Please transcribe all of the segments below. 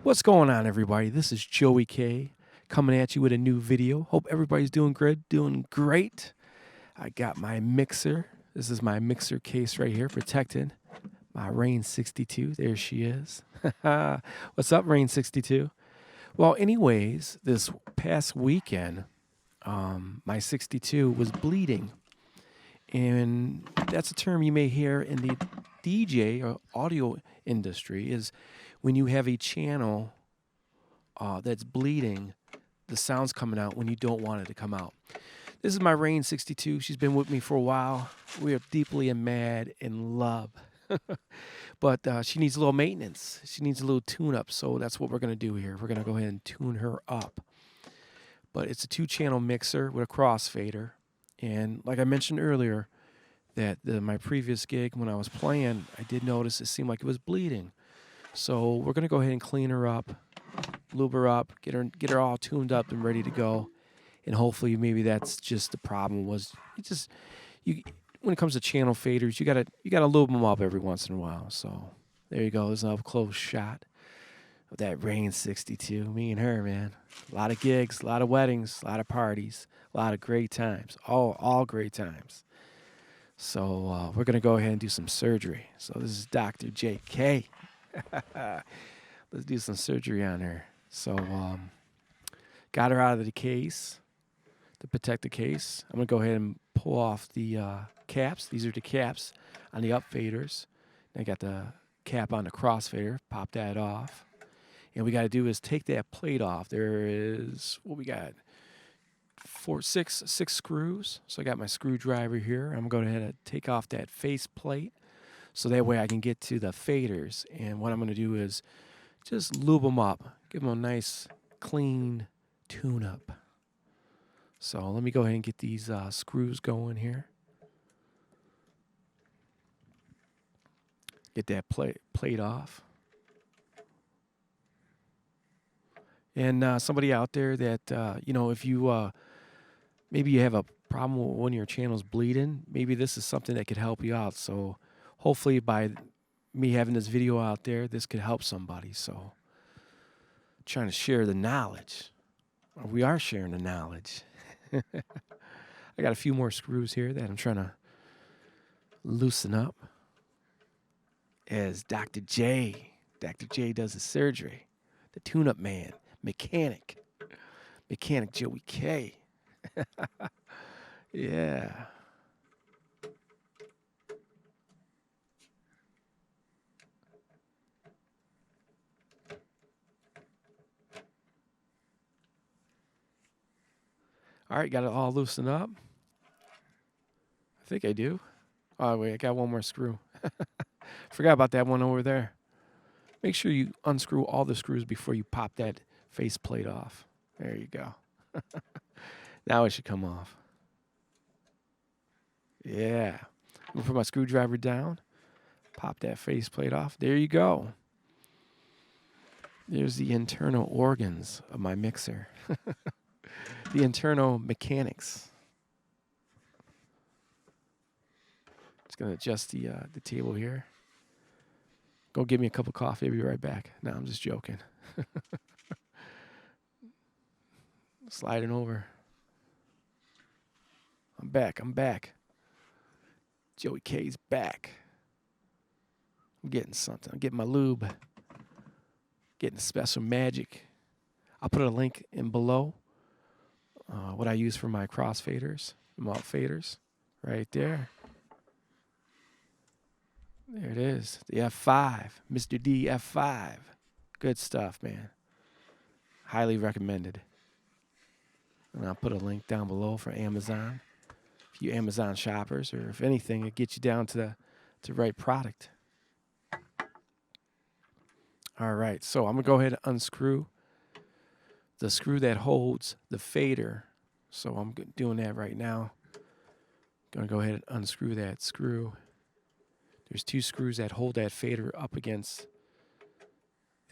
What's going on, everybody? This is Joey K coming at you with a new video. Hope everybody's doing good, doing great. I got my mixer. This is my mixer case right here, protected. My Rane 62. There she is. What's up, Rane 62? Well, anyways, this past weekend, my 62 was bleeding. And that's a term you may hear in the DJ or audio industry, is when you have a channel that's bleeding, the sound's coming out when you don't want it to come out. This is my Rane 62. She's been with me for a while. We are deeply and mad in love. But she needs a little maintenance. She needs a little tune-up, so that's what we're going to do here. We're going to go ahead and tune her up. But it's a 2-channel mixer with a crossfader. And like I mentioned earlier, that my previous gig when I was playing, I did notice it seemed like it was bleeding. So we're going to go ahead and clean her up, lube her up, get her all tuned up and ready to go. And hopefully maybe that's just the problem was when it comes to channel faders, you gotta lube them up every once in a while. So there you go. There's an up close shot of that Rane 62. Me and her, man. A lot of gigs, a lot of weddings, a lot of parties, a lot of great times. All great times. So we're gonna go ahead and do some surgery. So this is Dr. JK. Let's do some surgery on her. So got her out of the case to protect the case. I'm gonna go ahead and pull off the caps. These are the caps on the up faders. I got the cap on the crossfader. Pop that off. And what we got to do is take that plate off. There is what we got. Six screws. So I got my screwdriver here. I'm going to go ahead and take off that face plate so that way I can get to the faders. And what I'm going to do is just lube them up. Give them a nice, clean tune-up. So let me go ahead and get these screws going here. Get that plate off. And somebody out there that, if you, maybe you have a problem with one of your channels bleeding, maybe this is something that could help you out. So hopefully by me having this video out there, this could help somebody. So trying to share the knowledge. We are sharing the knowledge. I got a few more screws here that I'm trying to loosen up. As Dr. J does the surgery, the tune-up man, mechanic Joey K. Yeah. All right, got it all loosened up. I think I do. Oh, wait, I got one more screw. Forgot about that one over there. Make sure you unscrew all the screws before you pop that face plate off. There you go. Now it should come off. Yeah. I'm going to put my screwdriver down. Pop that face plate off. There you go. There's the internal organs of my mixer. The internal mechanics. Just going to adjust the table here. Go get me a cup of coffee. I'll be right back. No, I'm just joking. Sliding over. I'm back. Joey K's back. I'm getting something. I'm getting my lube. Getting special magic. I'll put a link in below. What I use for my crossfaders, my faders. Right there. There it is. The F5. Mr. D F5. Good stuff, man. Highly recommended. And I'll put a link down below for Amazon. If you Amazon shoppers, or if anything, it gets you down to the right product. All right, so I'm going to go ahead and unscrew the screw that holds the fader. So I'm doing that right now. Going to go ahead and unscrew that screw. There's 2 screws that hold that fader up against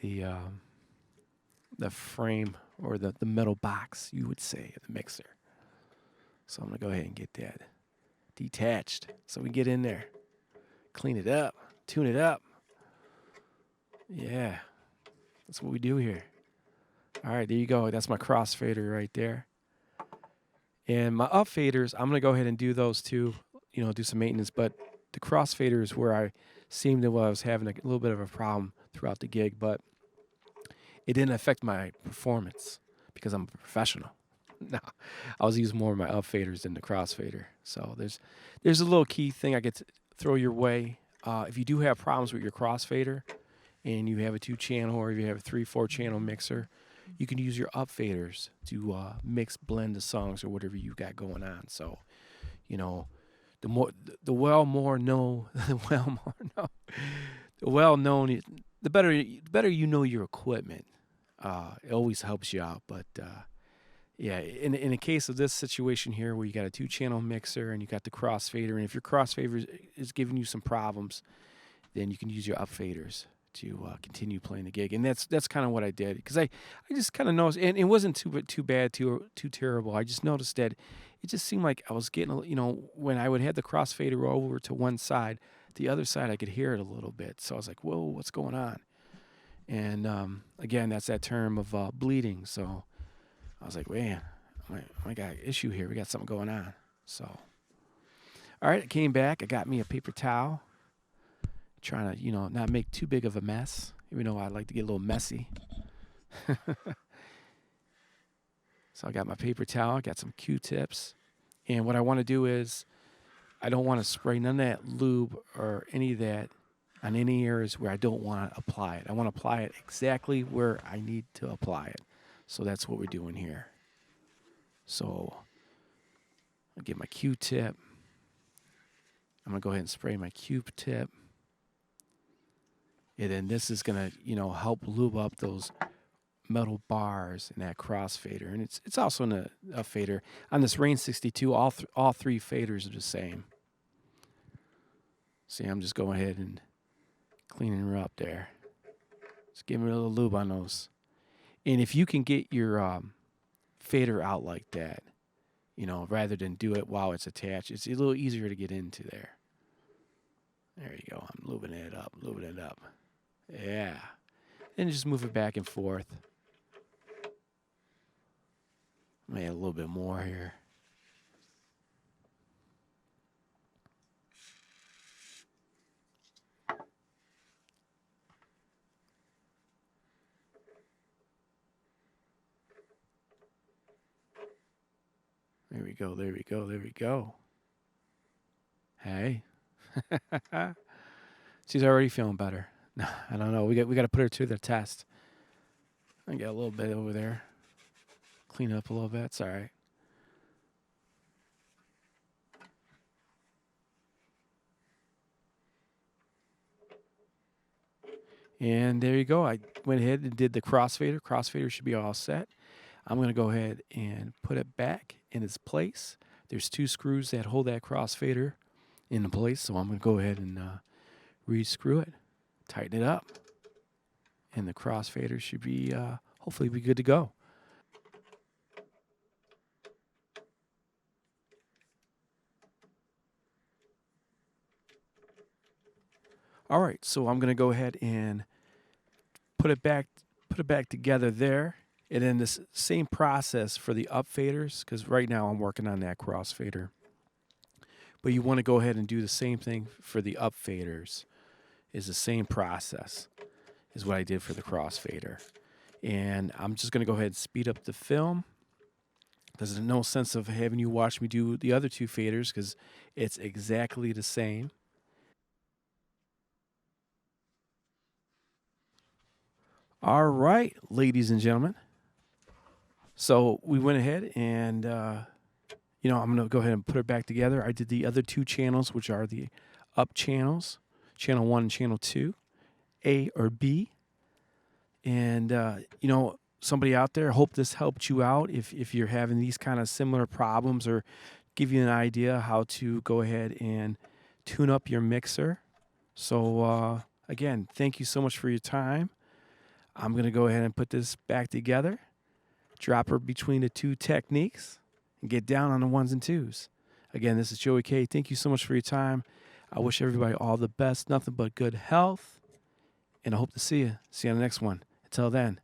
the frame or the metal box, you would say, of the mixer. So I'm going to go ahead and get that detached so we get in there, clean it up, tune it up. Yeah. That's what we do here. All right, there you go. That's my crossfader right there. And my up faders, I'm going to go ahead and do those too, do some maintenance. But the crossfader is where I seemed to, I was having a little bit of a problem throughout the gig, but it didn't affect my performance because I'm a professional. No, I was using more of my up faders than the crossfader. So there's a little key thing I get to throw your way. If you do have problems with your crossfader and you have a 2-channel or if you have a 3-4 channel mixer, you can use your up faders to blend the songs or whatever you got going on. So, the better you know your equipment. It always helps you out. But yeah, in the case of this situation here, where you got a 2-channel mixer and you got the crossfader, and if your crossfader is giving you some problems, then you can use your up faders to continue playing the gig. And that's kind of what I did, because I just kind of noticed, and it wasn't too bad, too terrible. I just noticed that it just seemed like I was getting, when I would have the crossfader over to one side, the other side I could hear it a little bit. So I was like, whoa, what's going on? And again, that's that term of bleeding. So I was like, man, I got an issue here. We got something going on. So, all right, I came back. I got me a paper towel, trying to, not make too big of a mess, even though I like to get a little messy. So I got my paper towel, got some Q-tips. And what I want to do is, I don't want to spray none of that lube or any of that on any areas where I don't want to apply it. I want to apply it exactly where I need to apply it. So that's what we're doing here. So I'll get my Q-tip. I'm going to go ahead and spray my Q-tip. And then this is going to, help lube up those metal bars in that crossfader. And it's also in a fader. On this Rane 62, all 3 faders are the same. See, I'm just going ahead and cleaning her up there. Just give me a little lube on those. And if you can get your fader out like that, rather than do it while it's attached, it's a little easier to get into there. There you go. I'm lubing it up. Yeah. And just move it back and forth. Maybe a little bit more here. There we go. Hey. She's already feeling better. I don't know. We got to put her to the test. I got a little bit over there. Clean it up a little bit. It's all right. And there you go. I went ahead and did the crossfader. Crossfader should be all set. I'm going to go ahead and put it back in its place. There's 2 screws that hold that crossfader into place, so I'm going to go ahead and re-screw it, tighten it up, and the crossfader should be hopefully be good to go. All right, so I'm going to go ahead and put it back together there. And then this same process for the up faders, because right now I'm working on that crossfader. But you want to go ahead and do the same thing for the up faders. Is the same process is what I did for the crossfader. And I'm just going to go ahead and speed up the film. There's no sense of having you watch me do the other 2 faders because it's exactly the same. All right, ladies and gentlemen. So we went ahead and, I'm going to go ahead and put it back together. I did the other 2 channels, which are the up channels, channel 1 and channel 2, A or B. And, somebody out there, hope this helped you out if you're having these kind of similar problems, or give you an idea how to go ahead and tune up your mixer. So, again, thank you so much for your time. I'm going to go ahead and put this back together. Drop her between the 2 techniques and get down on the 1s and 2s. Again, this is Joey K. Thank you so much for your time. I wish everybody all the best, nothing but good health, and I hope to see you. See you on the next one. Until then,